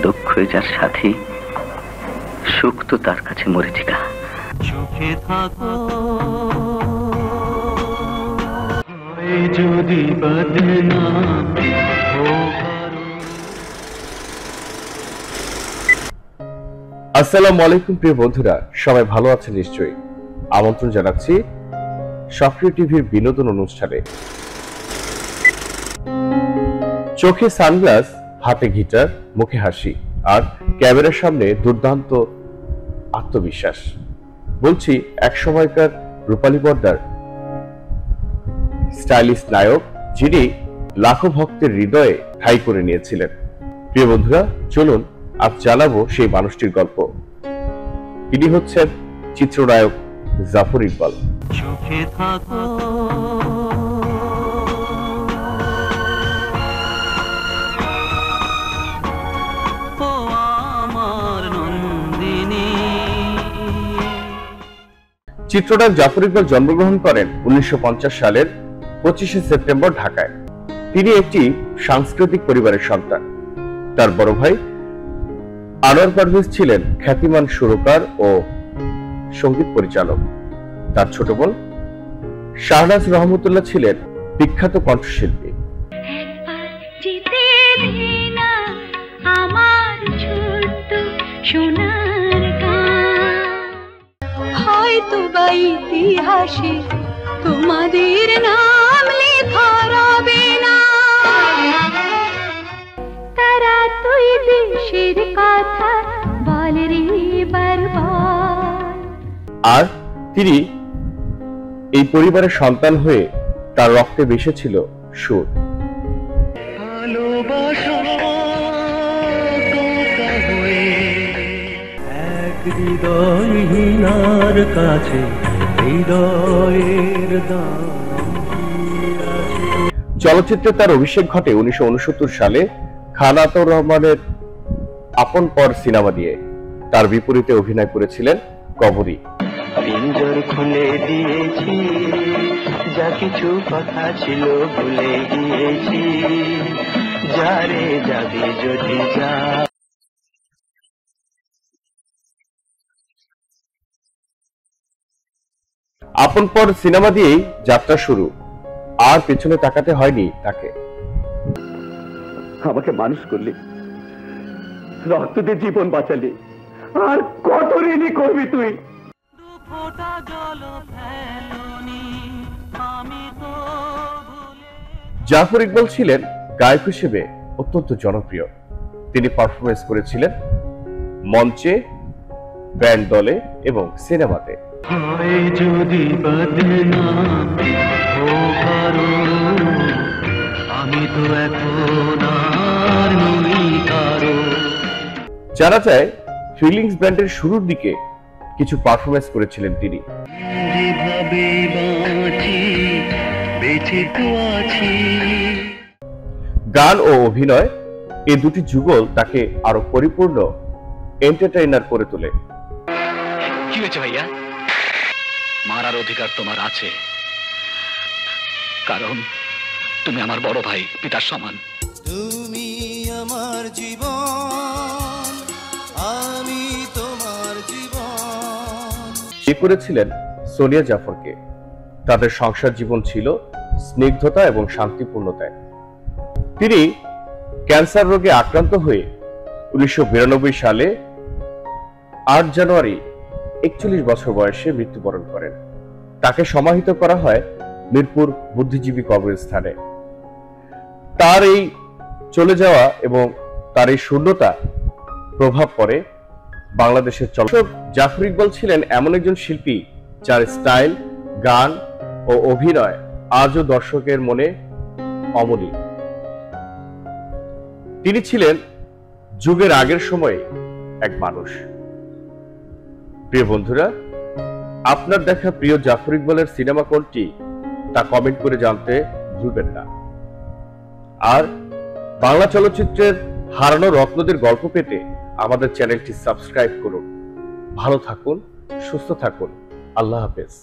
লক্ষ্যই যার সাথী, সুখ তো তার কাছে মরীচিকা। সুখে থাকো যদি বদনাম। আসসালামু আলাইকুম প্রিয় বন্ধুরা, সবাই ভালো আছেন নিশ্চয়ই। আমন্ত্রণ জানাচ্ছি সক্রিয় টিভির বিনোদন অনুষ্ঠানে। চোখে সানগ্লাস, হাতে গিটার, মুখে হাসি আর ক্যামেরার সামনে দুর্দান্ত আত্মবিশ্বাস। বলছি এক সময়কার রূপালী পর্দার স্টাইলিশ নায়ক, যিনি লাখো ভক্তের হৃদয়ে ঠাঁই করে নিয়েছিলেন। প্রিয় বন্ধুরা, চলুন আজ জানাবো সেই মানুষটির গল্প। তিনি হচ্ছেন চিত্রনায়ক জাফর ইকবাল। সুখে থাকো চিত্রনায়ক জাফর ইকবাল জন্মগ্রহণ করেন 1950 সালের 25শে সেপ্টেম্বর ঢাকায়। তিনি একটি সাংস্কৃতিক পরিবারের সন্তান। তার বড় ভাই আনোয়ার পারভেজ ছিলেন খ্যাতিমান সুরকার ও সঙ্গীত পরিচালক। তার ছোট বোন শাহনাজ রহমতুল্লাহ ছিলেন বিখ্যাত কণ্ঠশিল্পী। ইতিহাসে তোমাদের নাম লেখা রবে না, তারা তুই দেশের কথা বল রে বারবার। আর তিনি এই পরিবারের সন্তান হয়ে তার রক্তে মিশেছিল সুর। হৃদয়হীনার কাছে হৃদয়ের দাম। চলচ্চিত্রে তার অভিষেক ঘটে 1969 সালে খান আতাউর রহমানের আপন পর সিনেমা দিয়ে। তার বিপরীতে অভিনয় করেছিলেন কবরী। পিঞ্জর খুলে দিয়েছি, যা কিছু কথা ছিল ভুলে গিয়েছি, যারে যাবি যদি যা। আপন পর সিনেমা দিয়েই যাত্রা শুরু, আর পেছনে তাকাতে হয়নি তাকে। আমাকে মানুষ করলি, রক্ত দিয়ে জীবন বাঁচালি, আর কত ঋণী করবি তুই। জাফর ইকবাল ছিলেন গায়ক হিসেবে অত্যন্ত জনপ্রিয়। তিনি পারফরমেন্স করেছিলেন মঞ্চে, ব্যান্ড দলে এবং সিনেমাতে। যদি বদনাম আমি তো এখন আর নই কারো। জানা যায় ফিলিংস ব্যান্ডের শুরুর দিকে কিছু পারফরমেন্স করেছিলেন তিনি। গান ও অভিনয়, এই দুটি যুগল তাকে আরো পরিপূর্ণ এন্টারটেইনার করে তোলে। কি হয়েছে ভাইয়া? মারার অধিকার তোমার আছে, কারণ তুমি আমার বড় ভাই, পিতার সমান। তুমি আমার জীবন, আমি তোমার জীবন। বিয়ে করেছিলেন সোনিয়া জাফরকে। তাদের সংসার জীবন ছিল স্নিগ্ধতা এবং শান্তিপূর্ণতায়। তিনি ক্যান্সার রোগে আক্রান্ত হয়ে 1992 সালে 8 জানুয়ারি 41 বছর বয়সে মৃত্যুবরণ করেন। তাকে সমাহিত করা হয় মিরপুর বুদ্ধিজীবী কবরস্থানে। তার এই চলে যাওয়া এবং তার এই শূন্যতা প্রভাব পড়ে বাংলাদেশের চলচ্চিত্র। জাফর ইকবাল ছিলেন এমন একজন শিল্পী যার স্টাইল, গান ও অভিনয় আজও দর্শকের মনে অমলিন। তিনি ছিলেন যুগের আগের সময়ে এক মানুষ। প্রিয় বন্ধুরা, আপনার দেখা প্রিয় জাফর ইকবালের সিনেমা কোনটি তা কমেন্ট করে জানতে ভুলবেন না। আর বাংলা চলচ্চিত্রের হারানো রত্নদের গল্প পেতে আমাদের চ্যানেলটি সাবস্ক্রাইব করুন। ভালো থাকুন, সুস্থ থাকুন। আল্লাহ হাফেজ।